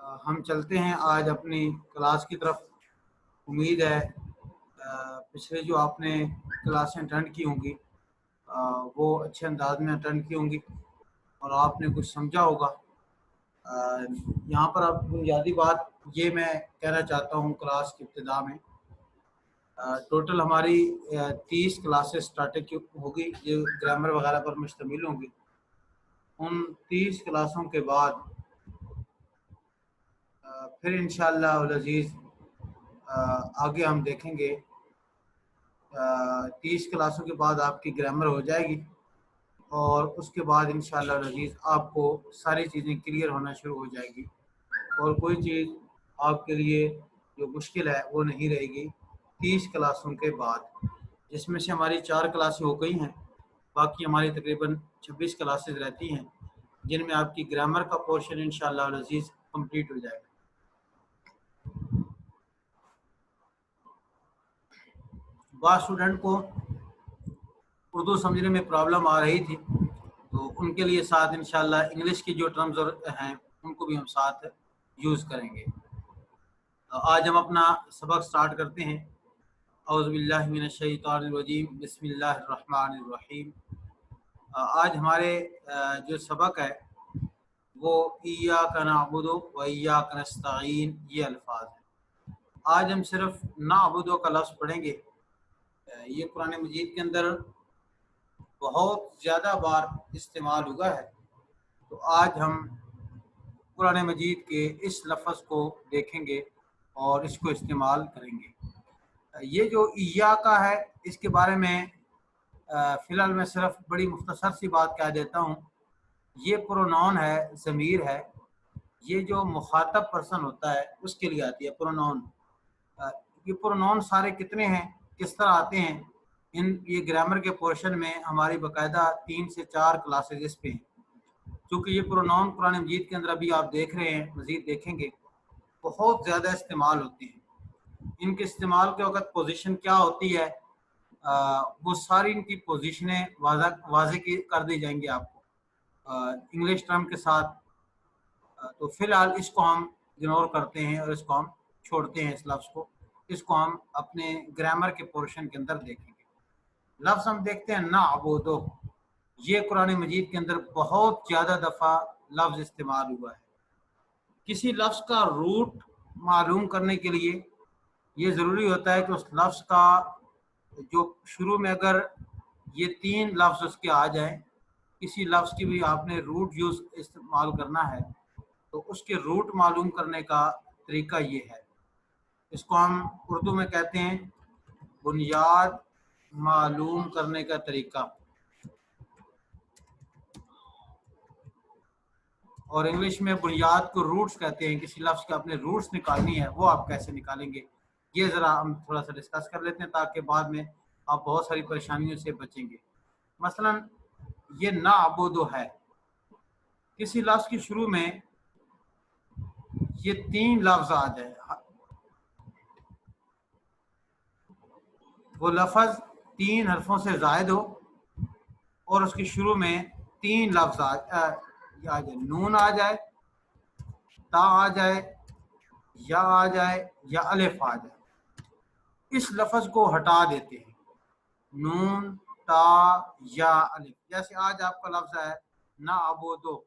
हम चलते हैं आज अपनी क्लास की तरफ। उम्मीद है पिछले जो आपने क्लासें अटेंड की होंगी वो अच्छे अंदाज में अटेंड की होंगी और आपने कुछ समझा होगा। यहाँ पर अब बुनियादी बात ये मैं कहना चाहता हूँ क्लास की इब्तिदा में टोटल हमारी 30 क्लासेस स्टार्ट होगी जो ग्रामर वगैरह पर मुश्तमिल होंगी। उन 30 क्लासों के बाद फिर इंशाअल्लाह अल अज़ीज़ आगे हम देखेंगे। 30 क्लासों के बाद आपकी ग्रामर हो जाएगी और उसके बाद इंशाअल्लाह अल अज़ीज़ आपको सारी चीज़ें क्लियर होना शुरू हो जाएगी और कोई चीज़ आपके लिए जो मुश्किल है वो नहीं रहेगी 30 क्लासों के बाद, जिसमें से हमारी 4 क्लासें हो गई हैं। बाकी हमारी तकरीबन 26 क्लासेस रहती हैं जिनमें आपकी ग्रामर का पोर्शन इंशाअल्लाह अल अज़ीज़ कंप्लीट हो जाएगा। बाद स्टूडेंट को उर्दू समझने में प्रॉब्लम आ रही थी तो उनके लिए साथ इंशाल्लाह इंग्लिश की जो टर्म्स हैं उनको भी हम साथ यूज़ करेंगे। तो आज हम अपना सबक स्टार्ट करते हैं। औज़ु बिल्लाहि मिनश शैतानिर रजीम, बिस्मिल्लाहिर रहमानिर रहीम। आज हमारे जो सबक है वो इय्याका नअबुदु व इय्याका नस्तईन ये अल्फाज हैं। आज हम सिर्फ नअबुदु का लफ्ज़ पढ़ेंगे। ये कुरान मजीद के अंदर बहुत ज़्यादा बार इस्तेमाल हुआ है, तो आज हम कुरान मजीद के इस लफ्ज़ को देखेंगे और इसको इस्तेमाल करेंगे। ये जो इय्याका है इसके बारे में फ़िलहाल मैं सिर्फ बड़ी मुख्तसर सी बात कह देता हूँ। ये प्रोनाउन है, ज़मीर है। ये जो मुखातब पर्सन होता है उसके लिए आती है प्रोनाउन। ये प्रोनाउन सारे कितने हैं, किस तरह आते हैं, ये ग्रामर के पोर्शन में हमारी बाकायदा 3 से 4 क्लासेज इस पे हैं। क्योंकि ये प्रोनाउन कुरान मजीद के अंदर अभी आप देख रहे हैं, मजीद देखेंगे, बहुत ज़्यादा इस्तेमाल होते हैं। इनके इस्तेमाल के वक्त पोजीशन क्या होती है वो सारी इनकी पोजीशनें वाज़ेह कर दी जाएंगी आपको इंग्लिश टर्म के साथ। तो फिलहाल इसको हम इग्नोर करते हैं और इसको हम छोड़ते हैं। इस लफ्ज़ को, इसको हम अपने ग्रामर के पोर्शन के अंदर देखेंगे। लफ्ज़ हम देखते हैं ना अबूदो। ये कुरान मजीद के अंदर बहुत ज़्यादा दफ़ा लफ्ज़ इस्तेमाल हुआ है। किसी लफ्ज़ का रूट मालूम करने के लिए ये ज़रूरी होता है कि उस लफ्ज़ का जो शुरू में अगर ये 3 लफ्ज़ उसके आ जाएं, किसी लफ्ज़ की भी आपने रूट यूज़ इस्तेमाल करना है तो उसके रूट मालूम करने का तरीका ये है। इसको हम उर्दू में कहते हैं बुनियाद मालूम करने का तरीका, और इंग्लिश में बुनियाद को रूट्स कहते हैं। किसी लफ्ज़ के अपने रूट्स निकालनी है, वो आप कैसे निकालेंगे ये ज़रा हम थोड़ा सा डिस्कस कर लेते हैं ताकि बाद में आप बहुत सारी परेशानियों से बचेंगे। मसलन ये ना अबूदो है, किसी लफ्ज़ के शुरू में ये 3 लफ्ज़ आ जाए, वो लफ्ज़ 3 हरफों से ज़ायद हो और उसके शुरू में 3 लफ्ज़ आ जाए, नून आ जाए, ता आ जाए, या आ जाए, या अलिफ आ जाए, इस लफ्ज़ को हटा देते हैं। नून, ता, या, अलिफ। जैसे आज आपका लफ्ज़ है ना अबूदो,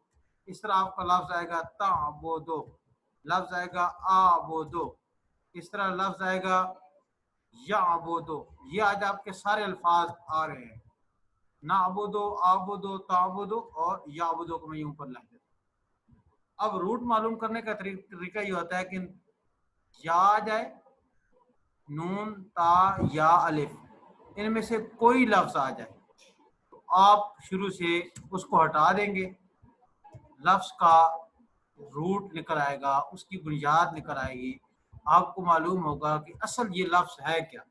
इस तरह आपका लफ्ज़ आएगा ता अबूदो, लफ्ज़ आएगा आ अबूदो, इस तरह लफ्ज़ आएगा या अबूदो। ये आज आपके सारे अल्फाज आ रहे हैं, ना अबूदो, आबूदो, ताबूदो और या अबूदो को मैं यूं पर लिख देता। अब रूट मालूम करने का तरीका ये होता है कि या आ जाए, नून, ता, या, अलिफ, इनमें से कोई लफ्ज़ आ जाए तो आप शुरू से उसको हटा देंगे, लफ्ज़ का रूट निकल आएगा, उसकी बुनियाद निकल आएगी। आपको मालूम होगा कि असल ये लफ्ज़ है क्या।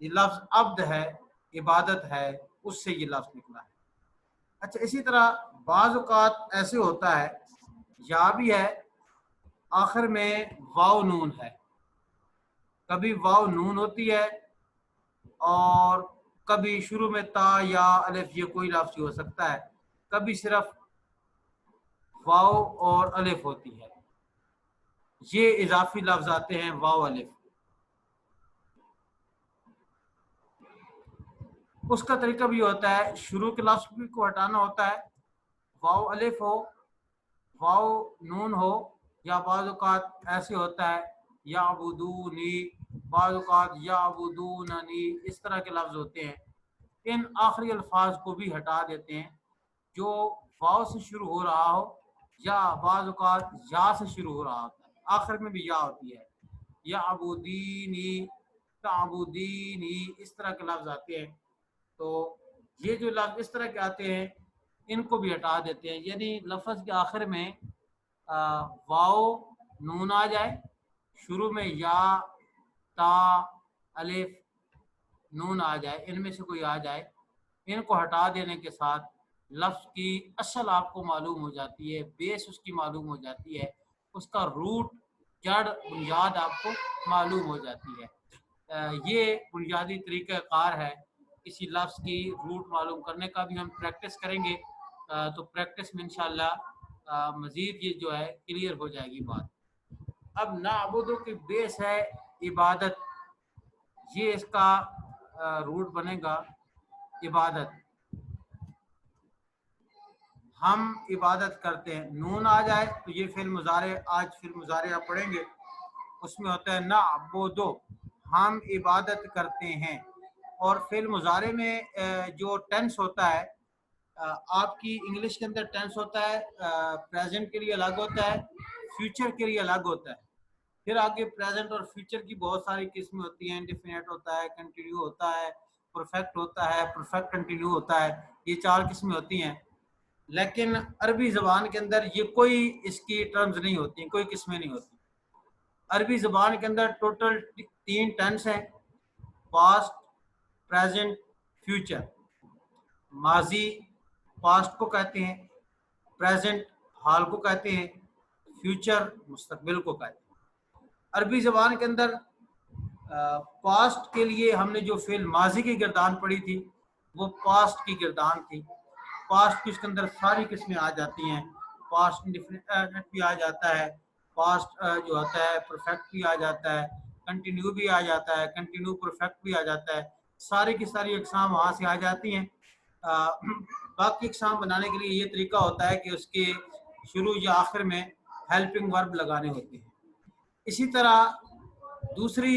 ये लफ्ज़ अब्द है, इबादत है, उससे ये लफ्ज़ निकला है। अच्छा, इसी तरह बाज़ औक़ात ऐसे होता है या भी है, आखिर में वाव नून है। कभी वाव नून होती है और कभी शुरू में ता या अलिफ, ये कोई लफ्ज़ हो सकता है। कभी सिर्फ वाव और अलिफ होती है। ये इजाफी लफ्ज आते हैं वाव अलिफ। उसका तरीका भी होता है, शुरू के लफ्ज को हटाना होता है, वाव अलिफ हो, वाव नून हो, या बाज़ औक़ात ऐसे होता है या अबूदूनी, बाज़ औक़ात या अबूदूननी, इस तरह के लफ्ज होते हैं। इन आखिरी अल्फाज को भी हटा देते हैं जो वाव से शुरू हो रहा हो या बाज़ औक़ात या से शुरू हो रहा होता है, आखिर में भी या होती है, या अबूदीनी, ताबूदीनी, इस तरह के लफ्ज आते हैं। तो ये जो लफ्ज इस तरह के आते हैं इनको भी हटा देते हैं, यानी लफ्ज के आखिर में वाओ नून आ जाए, शुरू में या ता अलिफ नून आ जाए, इनमें से कोई आ जाए, इनको हटा देने के साथ लफ्ज की असल आपको मालूम हो जाती है, बेस उसकी मालूम हो जाती है, उसका रूट जड़ बुनियाद आपको मालूम हो जाती है। ये बुनियादी तरीक़ाकार है किसी लफ्ज़ की रूट मालूम करने का। भी हम प्रैक्टिस करेंगे तो प्रैक्टिस में इंशाल्लाह मज़ीद ये जो है क्लियर हो जाएगी बात। अब नाअबुदु की बेस है इबादत, ये इसका रूट बनेगा इबादत। हम इबादत करते हैं, नून आ जाए तो ये फिल मुजारे, आज फिल मुजारे आप पढ़ेंगे, उसमें होता है नाअबुदु, हम इबादत करते हैं। और फिल मुजारे में जो टेंस होता है, आपकी इंग्लिश के अंदर टेंस होता है, प्रेजेंट के लिए अलग होता है, फ्यूचर के लिए अलग होता है। फिर आगे प्रेजेंट और फ्यूचर की बहुत सारी किस्में होती हैं, इंडेफिनिट होता है, कंटिन्यू होता है, परफेक्ट होता है, परफेक्ट कंटिन्यू होता है, ये 4 किस्में होती हैं। लेकिन अरबी ज़बान के अंदर ये कोई इसकी टर्म्स नहीं होती, कोई किस्में नहीं होती। अरबी ज़बान के अंदर टोटल 3 टेंस हैं, पास्ट, प्रेजेंट, फ्यूचर। माजी पास्ट को कहते हैं, प्रेजेंट हाल को कहते हैं, फ्यूचर मुस्तकबिल को कहते हैं। अरबी ज़बान के अंदर पास्ट के लिए हमने जो फेल माजी की गिरदान पढ़ी थी वो पास्ट की गिरदान थी। पास्ट की इसके अंदर सारी किस्में आ जाती हैं, पास्ट इंडेफिनिट भी आ जाता है, पास्ट जो होता है परफेक्ट भी आ जाता है, कंटिन्यू भी आ जाता है, कंटिन्यू परफेक्ट भी आ जाता है, सारी की सारी इकसाम वहाँ से आ जाती हैं। बाकी इकसाम बनाने के लिए ये तरीका होता है कि उसके शुरू या आखिर में हेल्पिंग वर्ब लगाने होते हैं। इसी तरह दूसरी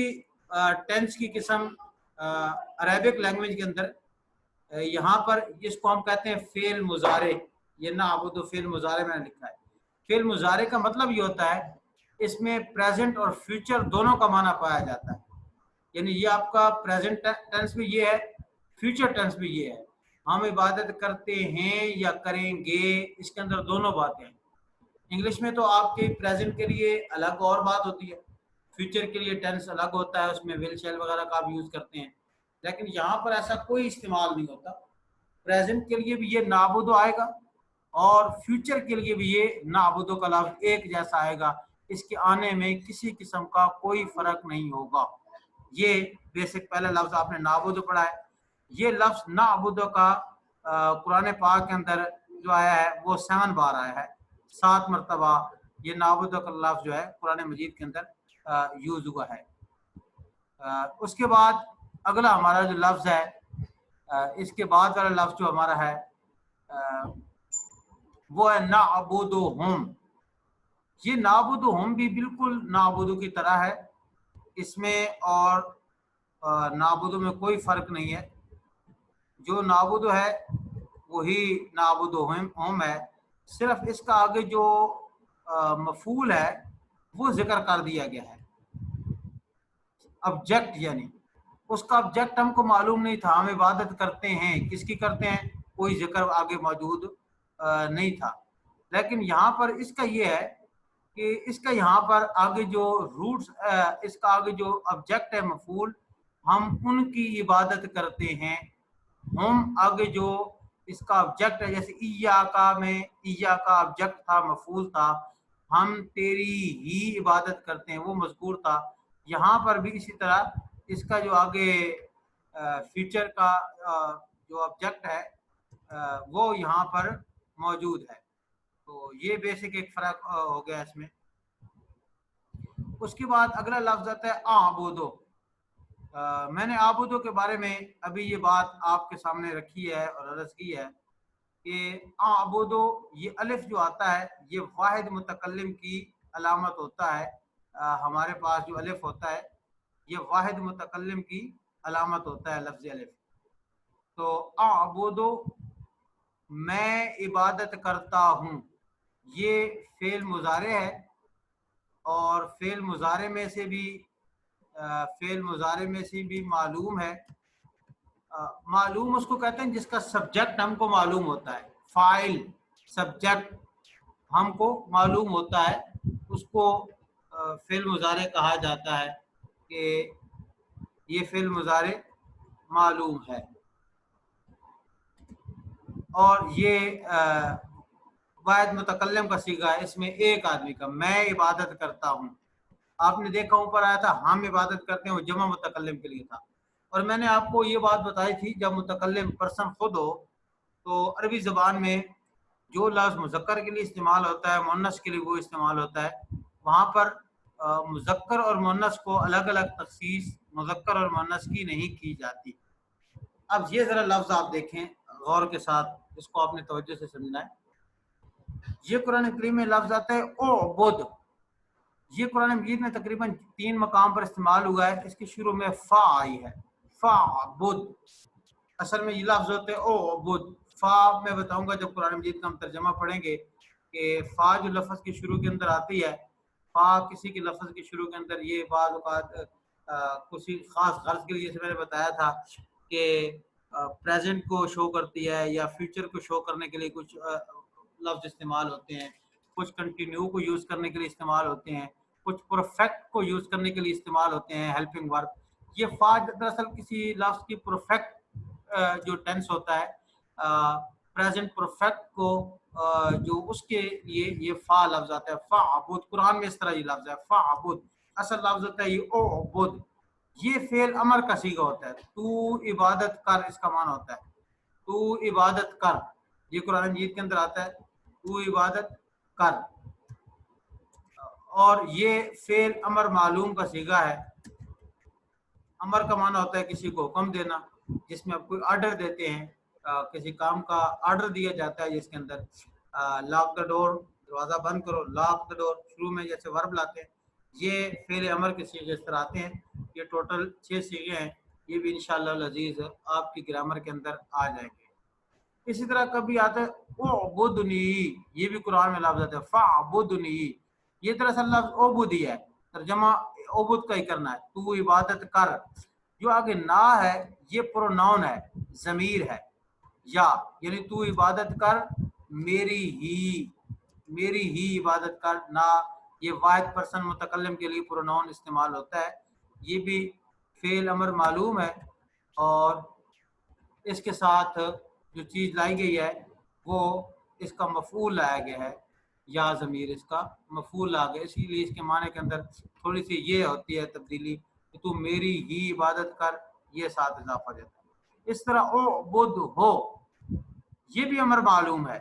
टेंस की किस्म अरेबिक लैंग्वेज के अंदर यहाँ पर इसको हम कहते हैं फेल मुजारे। ये ना अब तो फेल मुजारे मैंने लिखा है। फेल मुजारे का मतलब ये होता है इसमें प्रेजेंट और फ्यूचर दोनों का माना पाया जाता है, यानी ये आपका प्रेजेंट टेंस भी ये है, फ्यूचर टेंस भी ये है। हम इबादत करते हैं या करेंगे, इसके अंदर दोनों बातें हैं। इंग्लिश में तो आपके प्रेजेंट के लिए अलग और बात होती है, फ्यूचर के लिए टेंस अलग होता है, उसमें विल शैल वगैरह का आप यूज़ करते हैं। लेकिन यहाँ पर ऐसा कोई इस्तेमाल नहीं होता। प्रेजेंट के लिए भी ये नाबुदो आएगा और फ्यूचर के लिए भी ये नाबुदो का लफ्ज एक जैसा आएगा, इसके आने में किसी किस्म का कोई फर्क नहीं होगा। ये बेसिक पहला लफ्ज आपने नाबुदो पढ़ा है। ये लफ्ज नाबुदो का कुरान पाक के अंदर जो आया है वो 7 बार आया है, 7 मरतबा ये नाबुदो का लफ्ज जो है कुरान मजीद के अंदर यूज हुआ है। उसके बाद अगला हमारा जो लफ्ज है, इसके बाद वाला लफ्ज जो हमारा है वो है नाबुदुहुम। ये नाबुदुहुम भी बिल्कुल नाबुदु की तरह है, इसमें और नाबुदु में कोई फर्क नहीं है। जो नाबुदु है वही नाबुदुहुम है, सिर्फ इसका आगे जो मफूल है वो जिक्र कर दिया गया है। ऑब्जेक्ट यानी उसका ऑब्जेक्ट हमको मालूम नहीं था। हम इबादत करते हैं, किसकी करते हैं, कोई जिक्र आगे मौजूद नहीं था। लेकिन यहाँ पर इसका ये है कि इसका यहाँ पर आगे जो रूट्स, इसका आगे जो ऑब्जेक्ट है मफूल, हम उनकी इबादत करते हैं। हम आगे जो इसका ऑब्जेक्ट है, जैसे ईया का में ईया का ऑब्जेक्ट था, मफूल था, हम तेरी ही इबादत करते हैं, वो मज़कूर था। यहाँ पर भी इसी तरह इसका जो आगे फ्यूचर का जो ऑब्जेक्ट है वो यहाँ पर मौजूद है। तो ये बेसिक एक फ़र्क हो गया इसमें। उसके बाद अगला लफ्ज आता है आबुदो। मैंने आबुदो के बारे में अभी ये बात आपके सामने रखी है और अर्ज की है कि आबुदो, ये अलिफ जो आता है ये वाहिद मुतकल्लिम की अलामत होता है। हमारे पास जो अलिफ होता है ये वाहिद मुतकल्लिम की अलामत होता है, लफ्ज अलिफ। तो आबुदो, मैं इबादत करता हूँ, ये फेल मुजारे है। और फेल मुजारे में से भी मालूम है। मालूम उसको कहते हैं जिसका सब्जेक्ट हमको मालूम होता है। फाइल, सब्जेक्ट हमको मालूम होता है, उसको फेल मुजारे कहा जाता है कि ये फेल मुजारे मालूम है। और ये वाहिद मुतकल्लिम का सीगा है, इसमें एक आदमी का, मैं इबादत करता हूँ। आपने देखा ऊपर आया था हम इबादत करते हैं, वो जमा मुतकल्लिम के लिए था। और मैंने आपको ये बात बताई थी, जब मुतकल्लिम पर्सन खुद हो तो अरबी ज़बान में जो लफ्ज़ मुज़क्कर के लिए इस्तेमाल होता है, मुन्नस के लिए वो इस्तेमाल होता है। वहाँ पर मुज़क्कर और मुन्नस को अलग अलग तख़सीस मुज़क्कर और मुन्नस की नहीं की जाती। अब ये ज़रा लफ्ज़ आप देखें गौर के साथ, इसको आपने तवज्जो से समझना है। ये कुरान करीम में लफ्ज़ आता है ओ बुद। ये कुरान मजीद में तकरीबन 3 मकाम पर इस्तेमाल हुआ है। इसके शुरू में फ़ा आई है, फ़ा बुद। असल में ये लफ्ज़ होते हैं ओ बुद। फ़ा मैं बताऊंगा जब कुरान मजीद का हम तर्जमा पढ़ेंगे कि फ़ा जो लफ्ज़ के शुरू के अंदर आती है, फ़ा किसी के लफ्ज़ के शुरू के अंदर ये बाज़ औक़ात किसी ख़ास गर्ज़ के लिए, जैसे मैंने बताया था कि प्रेजेंट को शो करती है या फ्यूचर को शो करने के लिए कुछ लफ्ज़ इस्तेमाल होते हैं, कुछ कंटिन्यू को यूज़ करने के लिए इस्तेमाल होते हैं, कुछ परफेक्ट को यूज़ करने के लिए इस्तेमाल होते हैं, हेल्पिंग वर्ब। ये फ़ा दरअसल किसी लफ्ज़ की परफेक्ट जो टेंस होता है, प्रेजेंट परफेक्ट को जो उसके लिए ये फ़ा लफ्ज़ आता है। फ़अबुद, कुरान में इस तरह ये लफ्ज़ है फ़अबुद। असल लफ्ज़ होता है ये उअबुद। ये फ़ेल अमर का सीगा होता है, तू इबादत कर, इसका माना होता है तू इबादत कर। ये कुरान मजीद के अंदर आता है, तू इबादत कर। और ये फ़ेल अमर मालूम का सीगा है। अमर का माना होता है किसी को हुक्म देना, जिसमें आप कोई ऑर्डर देते हैं, किसी काम का ऑर्डर दिया जाता है, जिसके अंदर लॉक द डोर, दरवाज़ा बंद करो, लॉक द डोर, शुरू में जैसे वर्ब लाते हैं, ये फेल अमर के सीगे इस तरह आते हैं। ये टोटल 6 सीगे हैं, ये भी इंशाअल्लाह अज़ीज़ आपकी ग्रामर के अंदर आ जाएंगे। इसी तरह कभी आता है उअबुदनी, ये भी कुरान में लफ्ज़ आता है फ़अबुदनी। ये दरअसल लफ्ज़ उबुदी है, तर्जमा उबुद का ही करना है, तू इबादत कर। जो आगे ना है ये प्रोनाउन है, ज़मीर है, या यानी तू इबादत कर मेरी ही इबादत कर ना। ये वाहिद पर्सन मुतकल्लिम के लिए प्रोनाउन इस्तेमाल होता है। ये भी फेल अमर मालूम है। और इसके साथ जो चीज़ लाई गई है वो इसका मफूल लाया गया है, या ज़मीर इसका मफूल आ गया, इसीलिए इसके माने के अंदर थोड़ी सी ये होती है तब्दीली कि तू मेरी ही इबादत कर, ये साथ इजाफा देता है। इस तरह ओ बुद्ध हो, ये भी अमर मालूम है।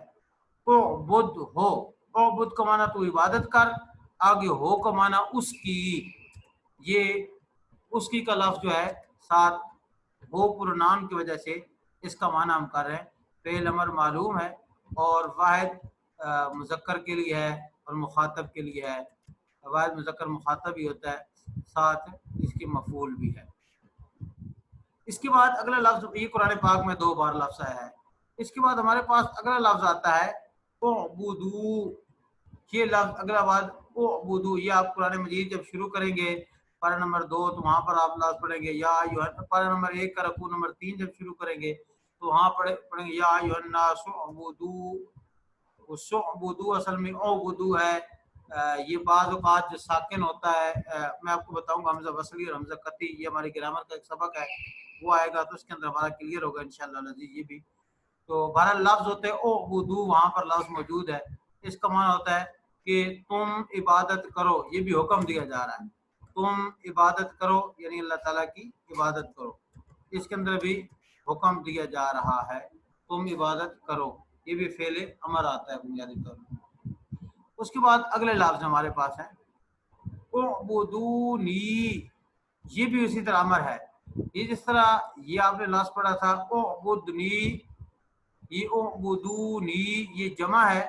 ओ बुद्ध हो, ओ बुद्ध का माना तू इबादत कर, आगे हो का माना उसकी। ये उसकी का लफ्ज़ जो है साथ हो प्रोनाउन की वजह से इसका माना हम कर रहे हैं। फेल अमर मालूम है और वाहिद मुज़क्कर के लिए है और मुखातब के लिए है। वाहिद मुज़क्कर मुखातब भी होता है, साथ इसकी मफूल भी है। इसके बाद अगला लफ्ज़, ये कुरान पाक में 2 बार लफ्ज़ आया है। इसके बाद हमारे पास अगला लफ्ज़ आता है उअबुदू। ये लफ्ज़ अगला बाद उअबुदू, ये आप कुरान मजीद जब शुरू करेंगे पारा नंबर 2 तो वहाँ पर आप लफ्ज़ पढ़ेंगे या अय्युहन। पारा नंबर 1 का रकू नंबर 3 जब शुरू करेंगे तो वहाँ पढ़ेंगे या अय्युहन्नास उअबुदू। उअबुदू असल में उअबुदू है। ये बाज़ औक़ात जो साकिन होता है, मैं आपको बताऊँगा हमज़ा वसली और हमज़ा कती, ये हमारी ग्रामर का एक सबक है, वो आएगा तो उसके अंदर हमारा क्लियर होगा इंशाअल्लाह अज़ीज़। ये भी तो बहरहाल लफ्ज़ होते हैं उअबुदू, वहाँ पर लफ्ज़ मौजूद है। इसका माना होता है कि तुम इबादत करो, ये भी हुक्म दिया जा रहा है, तुम इबादत करो यानी अल्लाह ताला की इबादत करो। इसके अंदर भी हुक्म दिया जा रहा है, तुम इबादत करो। ये भी फेले अमर आता है बुनियादी तौर पर। उसके बाद अगले लफ्ज़ हमारे पास हैं उअबुदूनी, ये भी उसी तरह अमर है। ये जिस तरह ये आपने लास्ट पढ़ा था उअबुदनी, ये उअबुदूनी ये जमा है,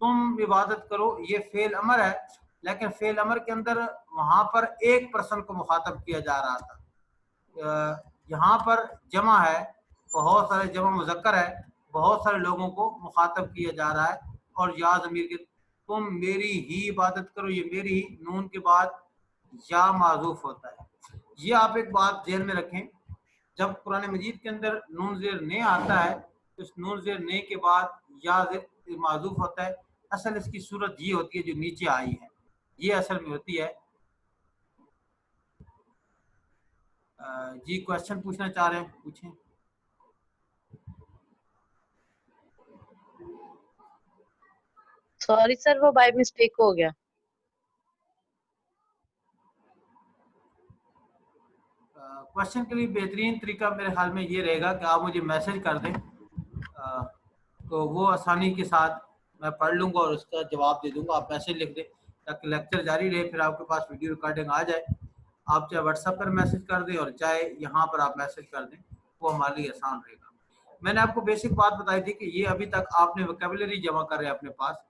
तुम इबादत करो, ये फेल अमर है। लेकिन फेल अमर के अंदर वहां पर एक पर्सन को मुखातब किया जा रहा था, यहाँ पर जमा है, बहुत सारे जमा मुजक्कर है, बहुत सारे लोगों को मुखातब किया जा रहा है। और या ज़मीर के तुम मेरी ही इबादत करो, ये मेरी ही नून के बाद या माजूफ होता है। ये आप एक बात ध्यान में रखें, जब कुरान मजीद के अंदर नून ज़ेर ने आता है तो इस नून ज़ेर ने के बाद या माजूफ होता है। असल इसकी सूरत ये होती है जो नीचे आई है, ये असल में होती है। जी क्वेश्चन पूछना चाह रहे हैं, पूछें। सॉरी सर, वो बाय मिस्टेक हो गया। क्वेश्चन के लिए बेहतरीन तरीका मेरे ख्याल में ये रहेगा कि आप मुझे मैसेज कर दें, तो वो आसानी के साथ मैं पढ़ लूँगा और उसका जवाब दे दूँगा। आप मैसेज लिख दें ताकि लेक्चर जारी रहे, फिर आपके पास वीडियो रिकॉर्डिंग आ जाए। आप चाहे व्हाट्सएप पर मैसेज कर दें और चाहे यहाँ पर आप मैसेज कर दें, वो हमारे लिए आसान रहेगा। मैंने आपको बेसिक बात बताई थी कि ये अभी तक आपने वोकेबलरी जमा कर रहे हैं अपने पास,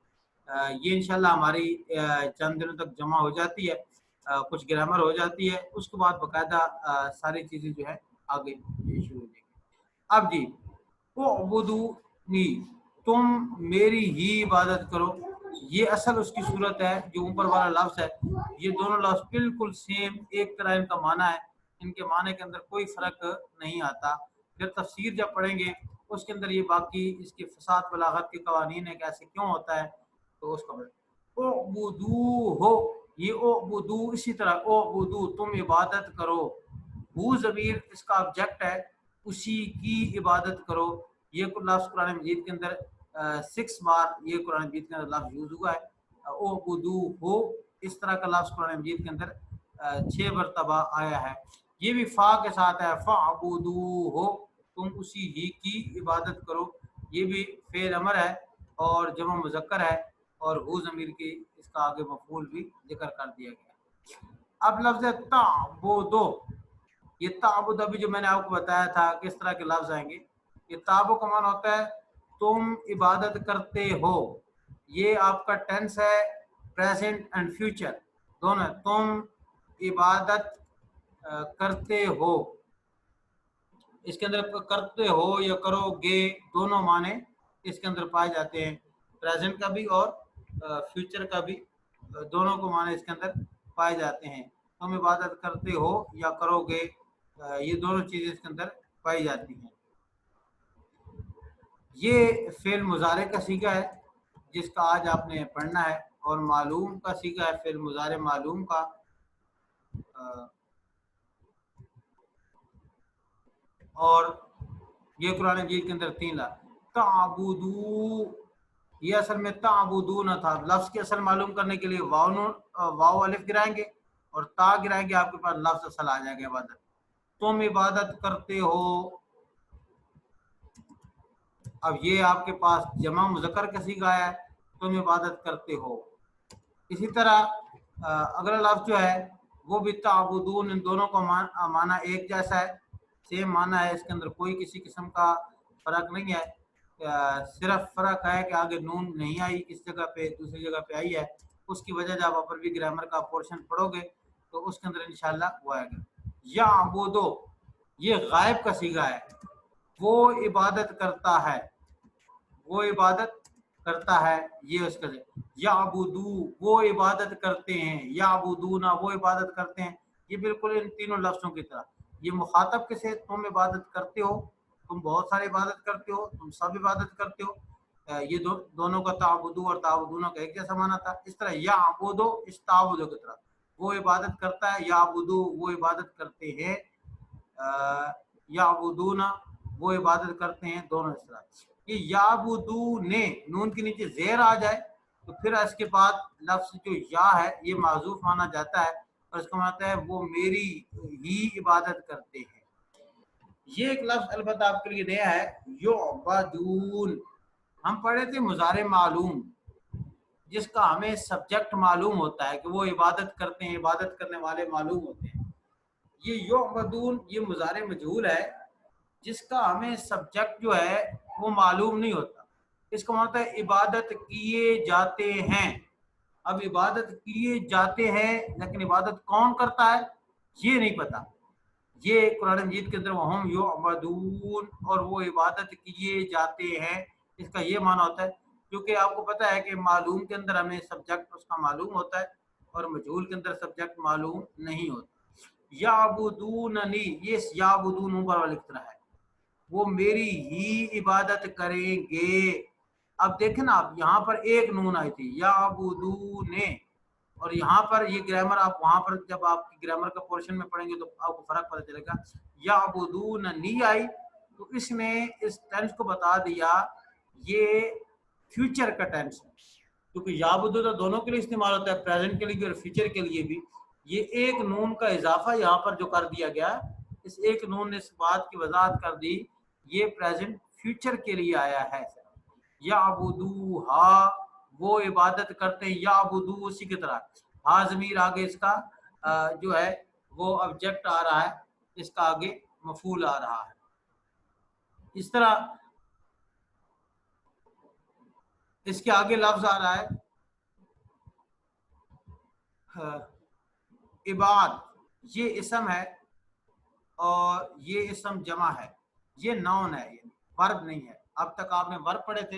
ये इंशाल्लाह हमारी चंद दिनों तक जमा हो जाती है, कुछ ग्रामर हो जाती है, उसके बाद बाकायदा सारी चीज़ें जो है आगे ये शुरू हो जाएगी। अब जी उअबुदूनी, तुम मेरी ही इबादत करो, ये असल उसकी सूरत है जो ऊपर वाला लफ्ज है। ये दोनों लफ्ज बिल्कुल सेम एक तरह इनका माना है, इनके माने के अंदर कोई फर्क नहीं आता। फिर तफसीर जब पढ़ेंगे उसके अंदर ये बाकी इसके फसाद बलागत के कवानीन है, कैसे क्यों होता है, तो उसका उअबुदू हो, ये उअबुदू इसी तरह उअबुदू तुम इबादत करो, हु ज़मीर इसका ऑब्जेक्ट है, उसी की इबादत करो। ये लफ्ज़ कुरान मजीद के अंदर 6 बार ये कुरान मजीद के अंदर लफ्ज़ यूज़ हुआ है। उअबुदू हो इस तरह का लफ्ज़ कुरान मजीद के अंदर 6 मरतबा आया है। ये भी फ़ा के साथ है, फ़अबुदू हो, तुम उसी ही की इबादत करो, ये भी फ़ेल अमर है और जमा मुज़क्कर है और हु ज़मीर की इसका आगे मफ़ूल भी जिक्र कर दिया गया। अब लफ्ज़ ताबुदो, ये ताबुद अभी जो मैंने आपको बताया था किस तरह के लफ्ज आएंगे। ये ताबु का मान होता है तुम इबादत करते हो, ये आपका टेंस है, प्रेजेंट एंड फ्यूचर दोनों है। तुम इबादत करते हो, इसके अंदर करते हो या करोगे दोनों माने इसके अंदर पाए जाते हैं, प्रेजेंट का भी और फ्यूचर का भी, दोनों को माने इसके अंदर पाए जाते हैं। तुम इबादत करते हो या करोगे, ये दोनों चीज़ें इसके अंदर पाई जाती हैं। ये फेल मुजारे का सीगा है जिसका आज आपने पढ़ना है, और मालूम का सीगा है फेल मुजारे मालूम का। और ये कुरान मजीद के अंदर 3 ला ताबुदू, ये असल में ताबुदू न था। लफ्ज़ की असल मालूम करने के लिए वाव अलिफ गिराएंगे और ता गिराएंगे, आपके पास लफ्ज़ असल आ जाएगा इबादत। तुम इबादत करते हो, अब ये आपके पास जमा मुज़क्कर का सीगा है, तुम इबादत करते हो। इसी तरह अगला लफ्ज़ जो है वो भी ताबुदून, इन दोनों का माना एक जैसा है, सेम माना है, इसके अंदर कोई किसी किस्म का फ़र्क नहीं है। सिर्फ फ़र्क है कि आगे नून नहीं आई, किस जगह पे दूसरी जगह पे आई है, उसकी वजह जब आप अरबी ग्रामर का पोर्शन पढ़ोगे तो उसके अंदर इंशाल्लाह वो आएगा। या अबूदो, ये गायब का सीगा है, वो इबादत करता है, वो इबादत करता है, ये उसका या अबूदू वो इबादत करते हैं, या अबूदूना वो इबादत करते हैं, ये बिल्कुल इन तीनों लफ्ज़ों की तरह। ये मुखातब किसे, तुम इबादत करते हो, तुम बहुत सारी इबादत करते हो, तुम सब इबादत करते हो। ये दोनों का ताबुदू और ताबुदूना का एक जैसा माना था। इस तरह या अबूदो इस ताबुदो की तरह, वो इबादत करता है, या अबूदू वो इबादत करते हैं, या अबूदूना वो इबादत करते हैं, दोनों इस तरह। कि याबुदू ने नून के नीचे जेर आ जाए तो फिर इसके बाद लफ्ज जो या है ये माजूफ माना जाता है और इसका मतलब है वो मेरी ही इबादत करते हैं। ये एक लफ्ज अलबत्ता आपके लिए नया है, युअबदून। हम पढ़े थे मुजारे मालूम, जिसका हमें सब्जेक्ट मालूम होता है कि वो इबादत करते हैं, इबादत करने वाले मालूम होते हैं। ये युअबदून ये मुज़ारे मजहूल है जिसका हमें सब्जेक्ट जो है वो मालूम नहीं होता। इसका मतलब है इबादत किए जाते हैं। अब इबादत किए जाते हैं लेकिन इबादत कौन करता है ये नहीं पता। ये कुरान मजीद के अंदर वहम युअबदून और वो इबादत किए जाते हैं, इसका ये माना होता है। क्योंकि आपको पता है कि मालूम के अंदर हमें सब्जेक्ट उसका मालूम होता है और मजहूल के अंदर सब्जेक्ट मालूम नहीं होता। याबुदूननी, ये याबुदून ऊपर वाली तरह है, वो मेरी ही इबादत करेंगे। अब देखें ना आप, यहाँ पर एक नून आई थी याबुदूने, और यहाँ पर ये ग्रामर आप वहां पर जब आपकी ग्रामर का पोर्शन में पढ़ेंगे तो आपको फर्क पता चलेगा। याबुदून नी आई तो इसने इस टेंस को बता दिया ये फ्यूचर का टेंस है, क्योंकि याबुदू तो दोनों के लिए इस्तेमाल होता है, प्रेजेंट के लिए भी और फ्यूचर के लिए भी। ये एक नून का इजाफा यहाँ पर जो कर दिया गया, इस एक नून ने इस बात की वजाहत कर दी ये प्रेजेंट फ्यूचर के लिए आया है। याबुदू हा, वो इबादत करते हैं, याबुदू उसी की तरह। हा जमीर आगे इसका जो है वो ऑब्जेक्ट आ रहा है, इसका आगे मफूल आ रहा है। इस तरह इसके आगे लफ्ज आ रहा है इबाद, ये इसम है और ये इसम जमा है, ये नाउन है, ये वर्ब नहीं है। अब तक आपने वर्ब पढ़े थे,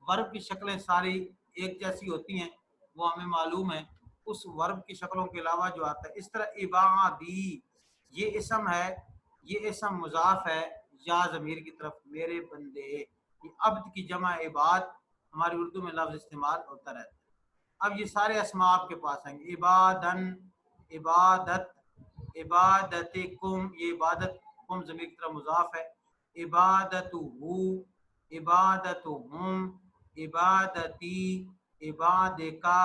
वर्ब की शक्लें सारी एक जैसी होती हैं, वो हमें मालूम है। उस वर्ब की शक्लों के अलावा जो आता है, इस तरह इबादी ये इसम है, ये इसम मुजाफ है या ज़मीर की तरफ, मेरे बंदे। ये अब्द की जमा इबाद हमारी उर्दू में लफ्ज़ इस्तेमाल होता रहता है। अब ये सारे अस्मा आपके पास आएंगे, इबादन, इबादत, इबादतिकुम, ये इबादत कुम ज़मीर की तरफ मुजाफ है, इबादतुहु, इबादतुहुम, इबादती, इबादिका,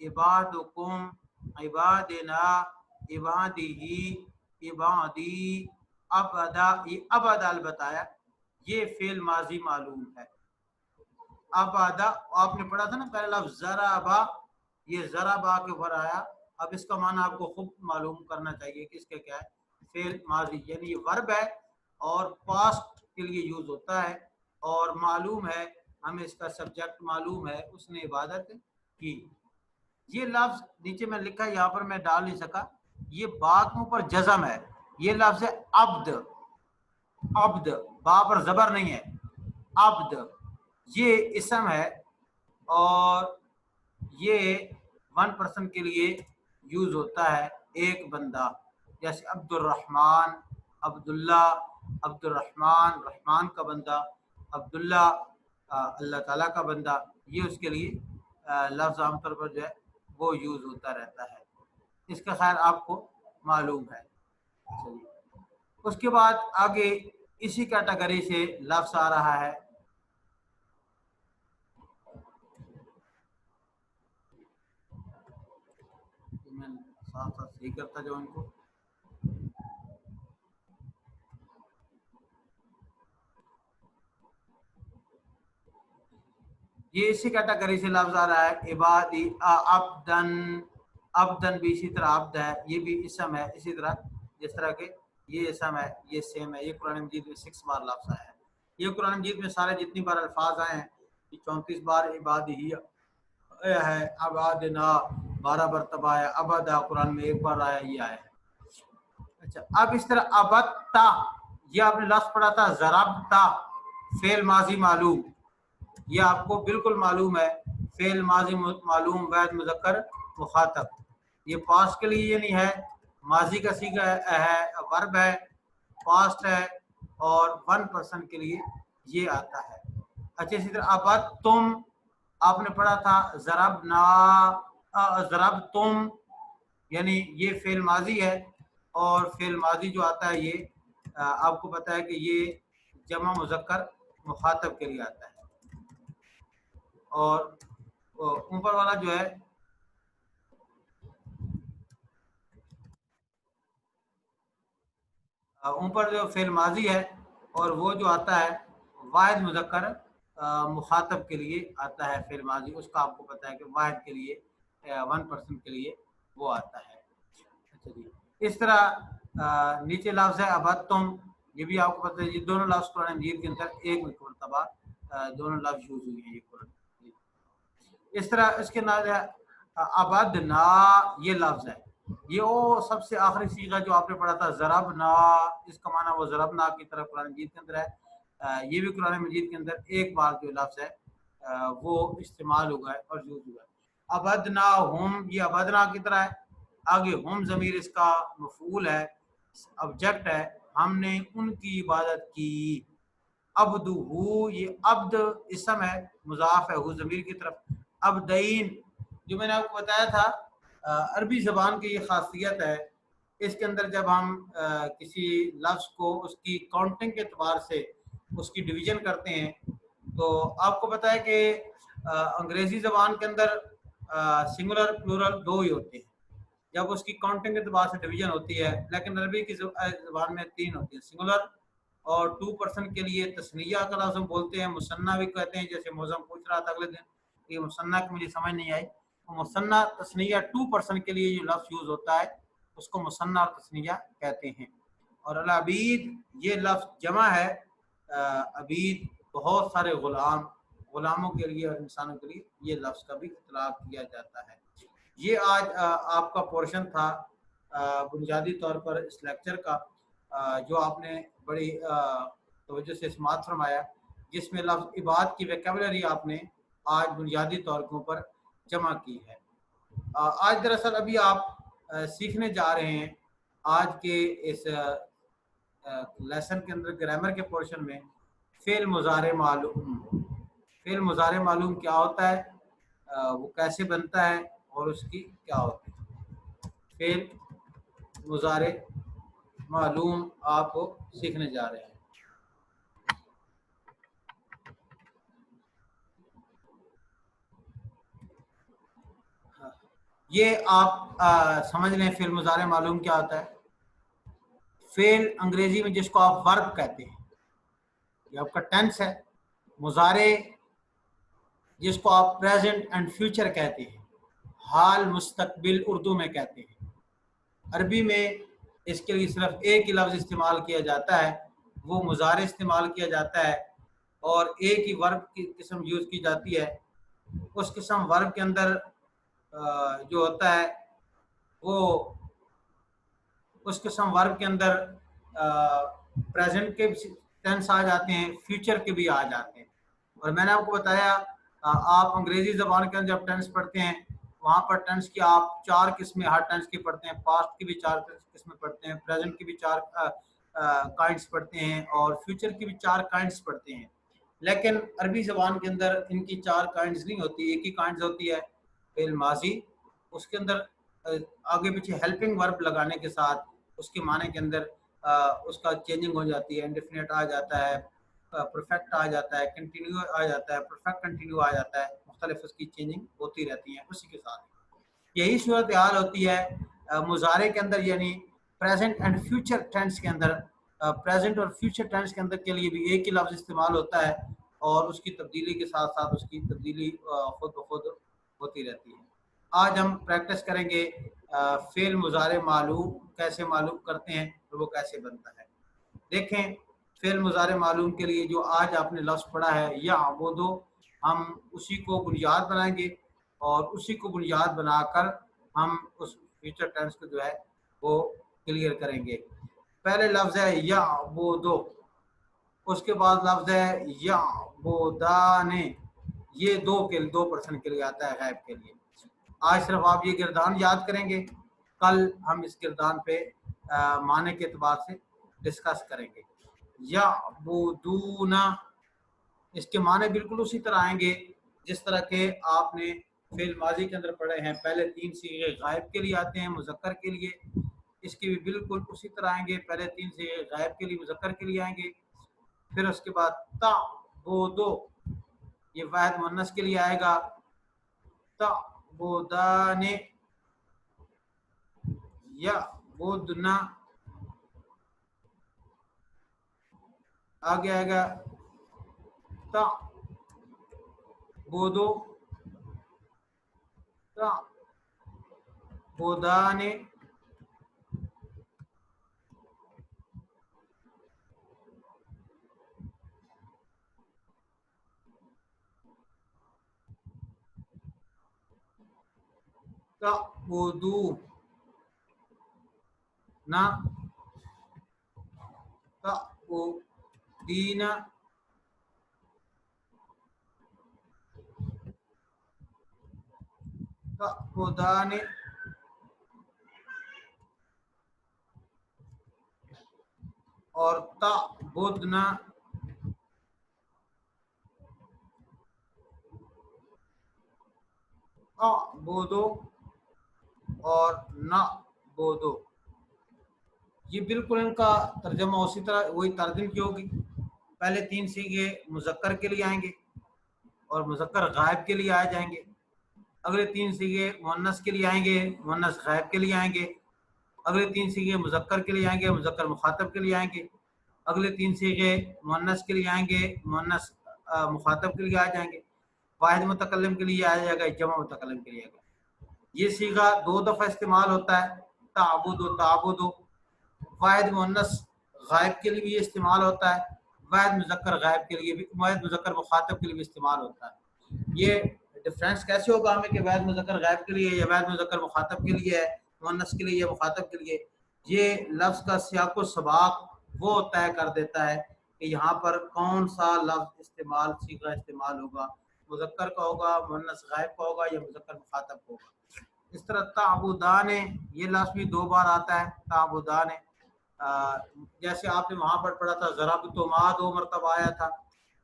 इबादुकुम, इबादिना, इबादिही, इबादी, अबदा। ये अबदाल बताया, ये फेल माजी मालूम है। अबदा आपने पढ़ा था ना पहले लफ्ज ज़राबा, ये ज़राबा के ऊपर आया। अब इसका माना आपको खूब मालूम करना चाहिए कि इसका क्या है, फेल माजी यानी ये वर्ब है और पास्ट के लिए यूज होता है, और मालूम है हमें इसका सब्जेक्ट मालूम है, उसने इबादत की। ये लफ्ज नीचे में लिखा है, यहाँ पर मैं डाल नहीं सका, ये बा के ऊपर जज़म है, ये लफ्ज है अब्द, अब्द, बा पर जबर नहीं है, अब्द ये इसम है और ये वन पर्सन के लिए यूज होता है, एक बंदा। जैसे अब्दुर्रहमान, अब्दुल्ला, अब्दुर्रहमान रहमान का बंदा, अब्दुल्ला अल्लाह ताला का बंदा, ये उसके लिए लफ्ज़ आमतौर पर जो है वो यूज होता रहता है। इसका खैर आपको मालूम है। चलिए उसके बाद आगे इसी कैटेगरी से लफ्ज़ आ रहा है मैं साथ साथ सही करता जाऊँ इनको। ये इसी कैटेगरी से लफ्ज आ रहा है इबादी, अब्दन, अब्दन भी इसी तरह अब्द है, ये भी इसम है इसी तरह, जिस तरह के ये इसम है, ये सेम है। ये कुरान मजीद में 6 बार लफ्ज आया है। ये कुरान मजीद में सारे जितनी बार अल्फाज आए हैं, 34 बार इबादी ही है, अबादना 12 मरतबा है, अबदा कुरान में 1 बार आया, ये आया है। अच्छा अब इस तरह अबत्ता, ये आपने लफ्ज पढ़ा था ज़रबता, फेल माजी मालूम, ये आपको बिल्कुल मालूम है, फेल माजी मालूम वैद मुज़क्कर मुखातब। ये पास्ट के लिए ये नहीं है, माजी का सीगा है, वर्ब है, पास्ट है और वन पर्सन के लिए ये आता है। अच्छा इसी तरह अब तुम आपने पढ़ा था ज़रब ना, ज़रब तुम, यानी ये फेल माजी है और फेल माजी जो आता है ये आपको पता है कि ये जमा मुज़क्कर मुखातब के लिए आता है। और ऊपर वाला जो है ऊपर जो फेल माजी है और वो जो आता है वाहिद मुज़क्कर मुखातब के लिए आता है फेल माजी, उसका आपको पता है कि वाहिद के लिए, वन पर्सन के लिए वो आता है। अच्छा जी, इस तरह नीचे लफ्ज़ है अबद तुम, ये भी आपको पता है, ये दोनों लफ्ज़ कुरान मजीद के अंदर एक मरतबा दोनों लफ्ज़ यूज हुए हैं ये कुरान। इस तरह इसके नाज अबद ना, ये लफ्ज़ है, ये वो सबसे आखिरी सीगा जो आपने पढ़ा था ज़रब ना, इसका माना वो ज़रब ना की तरह कुरान मजीद के अंदर है। ये भी कुरान मजीद के अंदर एक बार जो लफ्ज़ है वो इस्तेमाल हुआ है और यूज हुआ है। अबदना हम, ये अबदना की तरह है। आगे हम ज़मीर इसका मफूल है, ऑब्जेक्ट है, हमने उनकी इबादत की। अब्दुहू, ये अब्द इसम है, मुजाफ है हु ज़मीर की तरफ। अबदईन, जो मैंने आपको बताया था अरबी ज़बान की ये खासियत है, इसके अंदर जब हम किसी लफ्ज़ को उसकी काउंटिंग के एतबार से उसकी डिवीज़न करते हैं, तो आपको पता है कि अंग्रेज़ी ज़बान के अंदर सिंगुलर प्लूरल दो ही होते हैं जब उसकी काउंटिंग के एतबार से डिवीज़न होती है, लेकिन अरबी की ज़बान में तीन होती है, सिंगुलर, और टू पर्सन के लिए तस्निया का लफ्ज़ हम बोलते हैं, मुसन्ना भी कहते हैं। जैसे मौज़म पूछ रहा था अगले दिन कि मुसन्ना की मुझे समझ नहीं आई, तो मुसन्ना तस्निया टू पर्सन के लिए जो लफ्ज़ यूज़ होता है उसको मुसन्ना और तस्निया कहते हैं। और अल अबीद, ये लफ्ज़ जमा है, अबीद बहुत सारे गुलामों के लिए और इंसानों के लिए ये लफ्ज़ का भी इतलाक़ किया जाता है। ये आज आपका पोर्शन था बुनियादी तौर पर इस लेक्चर का, जो आपने बड़ी तवज्जो से समाअत फरमाया, जिसमें लफ्ज़ इबाद की वोकैबुलरी आपने आज बुनियादी तौर के ऊपर जमा की है। आज दरअसल अभी आप सीखने जा रहे हैं आज के इस लेसन के अंदर ग्रामर के पोर्शन में फ़ेल मुज़ारे मालूम। फ़ेल मुज़ारे मालूम क्या होता है, वो कैसे बनता है और उसकी क्या होती है। फ़ेल मुज़ारे मालूम आप सीखने जा रहे हैं। ये आप समझ लें फ़ेल मुज़ारे मालूम क्या होता है। फ़ेल अंग्रेजी में जिसको आप वर्ब कहते हैं, ये आपका टेंस है। मुज़ारे जिसको आप प्रेजेंट एंड फ्यूचर कहते हैं, हाल मुस्तकबिल उर्दू में कहते हैं। अरबी में इसके लिए सिर्फ एक ही लफ्ज़ इस्तेमाल किया जाता है, वो मुज़ारे इस्तेमाल किया जाता है, और एक ही वर्ब की किस्म यूज़ की जाती है। उस किस्म वर्ब के अंदर जो होता है वो उस किस्म वर्ब के अंदर प्रेजेंट के टेंस आ जाते हैं, फ्यूचर के भी आ जाते हैं। और मैंने आपको बताया आप अंग्रेजी ज़बान के अंदर जब टेंस पढ़ते हैं, वहाँ पर टेंस की आप चार किस्में हर टेंस की पढ़ते हैं, पास्ट की भी चार किस्में पढ़ते हैं, प्रेजेंट की भी चार काइंड्स पढ़ते हैं, और फ्यूचर की भी चार काइंड्स पढ़ते हैं। लेकिन अरबी ज़बान के अंदर इनकी चार काइंड्स नहीं होती, एक ही काइंड्स होती है, फ़िल माजी। उसके अंदर आगे पीछे हेल्पिंग वर्ब लगाने के साथ उसके माने के अंदर उसका चेंजिंग हो जाती है, इंडेफिनिट आ जाता है, परफेक्ट आ जाता है, कंटिन्यू आ जाता है, परफेक्ट कंटिन्यू आ जाता है, मुख्तलिफ उसकी चेंजिंग होती रहती है उसी के साथ। यही सूरत हाल होती है मुजारे के अंदर, यानी प्रेजेंट एंड फ्यूचर टेंस के अंदर। प्रेजेंट और फ्यूचर टेंस के अंदर के लिए भी एक ही लफ्ज़ इस्तेमाल होता है, और उसकी तब्दीली के साथ साथ उसकी तब्दीली खुद ब खुद होती रहती है। आज हम प्रैक्टिस करेंगे फ़ेल मुज़ारे मालूम कैसे मालूम करते हैं और वो कैसे बनता है। देखें, फ़ेल मुज़ारे मालूम के लिए जो आज आपने लफ्ज़ पढ़ा है या वो दो, हम उसी को बुनियाद बनाएंगे, और उसी को बुनियाद बनाकर हम उस फ्यूचर टेंस को जो है वो क्लियर करेंगे। पहले लफ्ज़ है या वो दो, उसके बाद लफ्ज़ है या वो दाने, ये दो पर्सन के लिए आता है, गैब के लिए। आज सिर्फ आप ये गिरदान याद करेंगे, कल हम इस गिरदान पे माने के एतबार से डिस्कस करेंगे। या बुदूना, इसके माने बिल्कुल उसी तरह आएंगे जिस तरह के आपने फ़िल माजी के अंदर पढ़े हैं। पहले तीन सीगे गायब के लिए आते हैं, मुज़क्कर के लिए, इसके भी बिल्कुल उसी तरह आएंगे। पहले तीन सीगे गायब के लिए, मुज़क्कर के लिए आएंगे, फिर उसके बाद ता वो दो, ये वाहिद मुन्नस के लिए आएगा, ता वो दाने, या वो दुना, आगे आएगा ता बोदो बोदाने बोदू ना दीना बोदाने और बुदना बोदो और ना बोदो। ये बिल्कुल इनका तर्जमा उसी तरह वही तर्जम की होगी। पहले 3 सीगे मुज़क्कर के लिए आएंगे और मुज़क्कर गायब के लिए आ जाएंगे। अगले 3 सीगे मुअन्नस के लिए आएंगे, मुअन्नस गायब के लिए आएंगे। अगले 3 सीगे मुज़क्कर के लिए आएंगे, मुज़क्कर मुखातब के लिए आएंगे। अगले 3 सीगे मुअन्नस के लिए आएंगे, मुअन्नस मुखातब के लिए आ जाएंगे। वाहिद मुतकल्लिम के लिए आ जाएगा, जमा मुतकल्लिम के लिए आएगा। ये सीगा 2 दफ़ा इस्तेमाल होता है, ताबुदो। वाहिद मुअन्नस गायब के लिए भी इस्तेमाल होता है, वाहिद मुज़क्कर गायब के लिए भी, वाहिद मुज़क्कर मुखातब के लिए भी इस्तेमाल होता है। ये डिफरेंस कैसे होगा हमें कि वाहिद मुज़क्कर गायब के लिए या वाहिद मुज़क्कर मुखातब के लिए है, मुअन्नस के लिए या मुखातब के लिए? ये लफ्ज़ का सियाक़ व सबाक़ वो तय कर देता है कि यहाँ पर कौन सा लफ्ज़ इस्तेमाल सीगा इस्तेमाल होगा, मुज़क्कर का होगा, मुअन्नस गायब का होगा या मुज़क्कर मुखातब का होगा। इस तरह ताबुदाने ये लफ्ज़ भी 2 बार आता है, ताबुदाने। जैसे आपने वहाँ पर पढ़ा था ज़रब तो मा 2 मरतबा आया था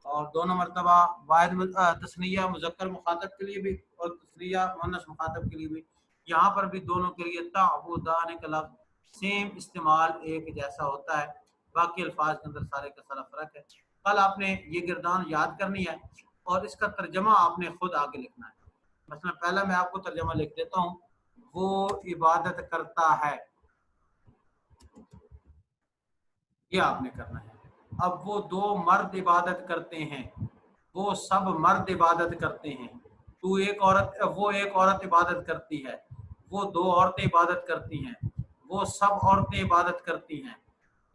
और दोनों मरतबा वाहिद तस्निया मुज़क्कर मुखातब के लिए भी और तस्निया मुअन्नस मुखातब के लिए भी। यहाँ पर भी दोनों के लिए ताबुदाने का लफ्ज़ सेम इस्तेमाल एक जैसा होता है, बाकी अल्फाज के अंदर सारे का सारा फ़र्क है। कल आपने ये गिरदान याद करनी है और इसका तर्जमा आपने खुद आगे लिखना है। मसलन पहला मैं आपको तर्जमा लिख देता हूँ, वो इबादत करता है, ये आपने करना है। अब वो 2 मर्द इबादत करते हैं, वो सब मर्द इबादत करते हैं। तू एक औरत, वो एक औरत इबादत करती है, वो 2 औरतें इबादत करती हैं, वो सब औरतें इबादत करती हैं।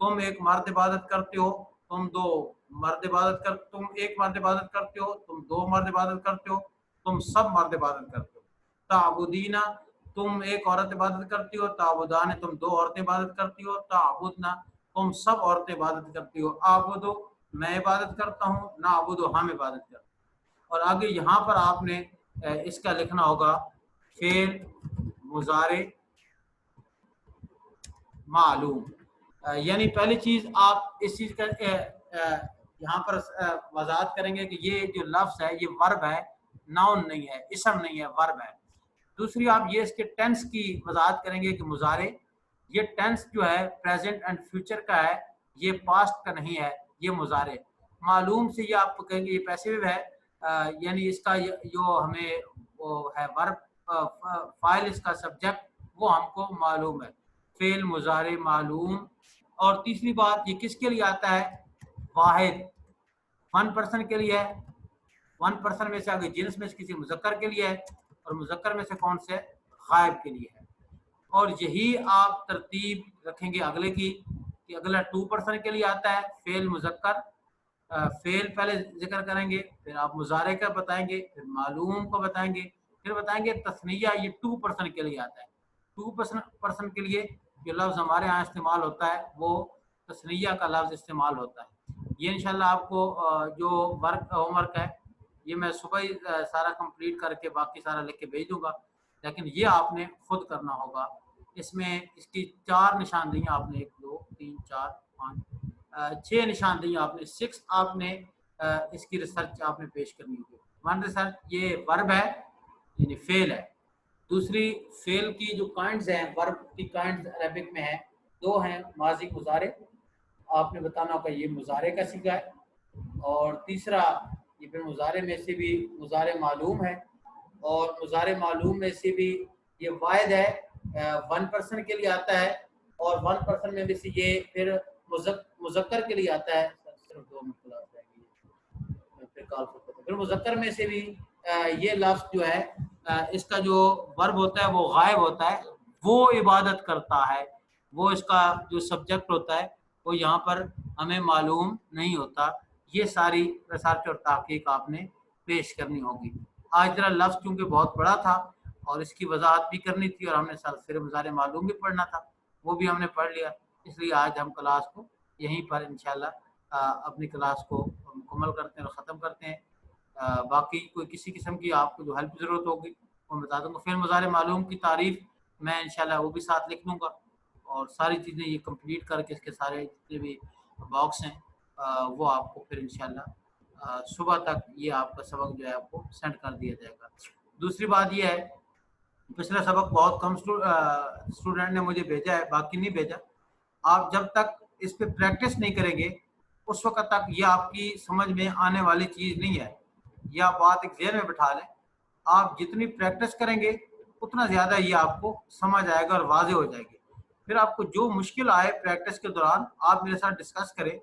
तुम एक मर्द इबादत करते हो, तुम 2 मर्द इबादत कर, तुम एक मर्द इबादत करते हो, तुम 2 मर्द इबादत करते हो, तुम सब मर्द इबादत करते हो। ताबुदीना तुम एक औरत इबादत करती हो, ताबुदान तुम 2 औरतें इबादत करती हो, ताबुदना तुम सब औरतें इबादत करती हो, आबुदो मैं इबादत करता हूँ, ना आबुदो हम इबादत करते हैं। और आगे यहाँ पर आपने इसका लिखना होगा फेल मुजारे मालूम। यानी पहली चीज आप इस चीज का यहाँ पर वजाहत करेंगे कि ये जो लफ्ज है ये वर्ब है, नाउन नहीं है, इसम नहीं है, वर्ब है। दूसरी आप ये इसके टेंस की वजाहत करेंगे कि मुजारे ये टेंस जो है प्रेजेंट एंड फ्यूचर का है, ये पास्ट का नहीं है, ये मुजारे। मालूम से ये आप कहेंगे ये पैसिव है, यानी इसका जो हमें वो है वर्ब, फाइल इसका सब्जेक्ट वो हमको मालूम है, फेल मुजारे मालूम। और तीसरी बात ये किसके लिए आता है, वाहिद 1 पर्सन के लिए है, 1 पर्सन में से आगे जिन्स में से किसी मुजक्कर के लिए है और मुजक्कर में से कौन से गायब के लिए है। और यही आप तरतीब रखेंगे अगले की कि अगला 2 पर्सन के लिए आता है, फेल मुजक्कर, फेल पहले जिक्र करेंगे, फिर आप मुजारे का बताएंगे, फिर मालूम को बताएंगे, फिर बताएंगे तस्निया ये 2 पर्सन के लिए आता है। 2 पर्सन के लिए जो लफ्ज़ हमारे यहाँ इस्तेमाल होता है वो तस्निया का लफ्ज़ इस्तेमाल होता है। ये इंशाल्लाह आपको जो वर्क होमवर्क है ये मैं सुबह ही सारा कंप्लीट करके बाकी सारा लिख के भेज दूंगा, लेकिन ये आपने खुद करना होगा। इसमें इसकी 4 निशानदेहियाँ आपने 1 2 3 4 5 6 निशानदेहियाँ आपने 6 आपने इसकी रिसर्च आपने पेश करनी होगी। 1 रिसर्च ये वर्ब है यानी फेल है। दूसरी फेल की जो काइंड्स हैं, वर्ब की काइंड्स अरबिक में है 2 हैं, माजी मुजारे, आपने बताना होगा ये मुजारे का सीगा है। और तीसरा ये फिर मुजारे में से भी मुजारे मालूम है, और मुजारे मालूम में से भी ये वाहिद है, 1 पर्सन के लिए आता है, और 1 पर्सन में भी से ये फिर मुजक्कर के लिए आता है। सिर्फ 2 मिनट क्लास रहेगी, फिर कॉल करते हैं। फिर मुजक्कर में से भी ये लफ्ज़ जो है इसका जो वर्ब होता है वो गायब होता है, वो इबादत करता है, वो इसका जो सब्जेक्ट होता है वो यहाँ पर हमें मालूम नहीं होता। ये सारी रिसर्च और तहकीक आपने पेश करनी होगी। आज जरा लफ्ज़ चूँकि बहुत बड़ा था और इसकी वजाहत भी करनी थी और हमने सिर मज़ार मालूम भी पढ़ना था, वो भी हमने पढ़ लिया। इसलिए आज हम क्लास को यहीं पर इंशाल्लाह अपनी क्लास को मुकम्मल करते हैं और ख़त्म करते हैं। बाकी कोई किसी किस्म की आपको जो हेल्प की ज़रूरत होगी वो बता दूँगा। फिर मज़ार मालूम की तारीफ़ मैं इंशाल्लाह वो भी साथ लिख लूँगा और सारी चीज़ें ये कंप्लीट करके इसके सारे जितने भी बॉक्स हैं वो आपको फिर इंशाल्लाह सुबह तक ये आपका सबक जो है आपको सेंड कर दिया जाएगा। दूसरी बात ये है, पिछला सबक बहुत कम स्टूडेंट ने मुझे भेजा है, बाकी नहीं भेजा। आप जब तक इस पे प्रैक्टिस नहीं करेंगे, उस वक़्त तक ये आपकी समझ में आने वाली चीज़ नहीं है। ये आप बात एक ज़हन में बिठा लें। आप जितनी प्रैक्टिस करेंगे, उतना ज़्यादा ये आपको समझ आएगा और वाज़ेह हो जाएगी। फिर आपको जो मुश्किल आए प्रैक्टिस के दौरान, आप मेरे साथ डिस्कस करें।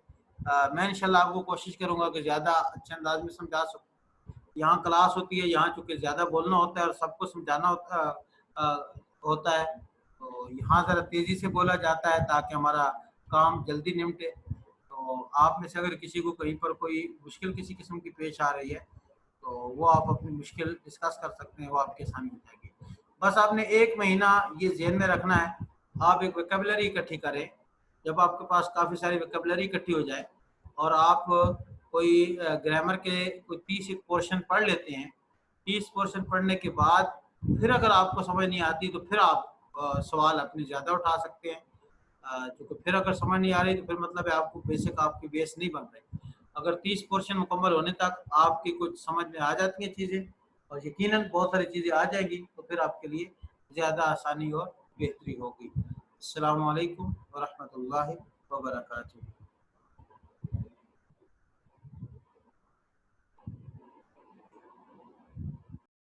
मैं इंशाल्लाह आपको कोशिश करूँगा कि ज़्यादा अच्छे अंदाज़ में समझा सकूँ। यहाँ क्लास होती है, यहाँ चूँकि ज़्यादा बोलना होता है और सबको समझाना होता है, तो यहाँ ज़रा तेज़ी से बोला जाता है ताकि हमारा काम जल्दी निपटे। तो आप में से अगर किसी को कहीं पर कोई मुश्किल किसी किस्म की पेश आ रही है, तो वो आप अपनी मुश्किल डिस्कस कर सकते हैं, वो आपके सामने हो जाएगी। बस आपने 1 महीना ये ज़हन में रखना है, आप एक वोकैब्युलरी इकट्ठी करें। जब आपके पास काफ़ी सारी वोकैब्युलरी इकट्ठी हो जाए और आप कोई ग्रामर के कोई 30 एक पोर्शन पढ़ लेते हैं, 30 पोर्शन पढ़ने के बाद फिर अगर आपको समझ नहीं आती तो फिर आप सवाल अपने ज़्यादा उठा सकते हैं। क्योंकि फिर अगर समझ नहीं आ रही तो फिर मतलब है आपको बेसिक आपकी बेस नहीं बन रही। अगर 30 पोर्शन मुकम्मल होने तक आपकी कुछ समझ में आ जाती हैं चीज़ें और यकीनन बहुत सारी चीज़ें आ जाएँगी, तो फिर आपके लिए ज़्यादा आसानी और बेहतरी होगी। अस्सलामु अलैकुम व रहमतुल्लाहि व बरकातुहू।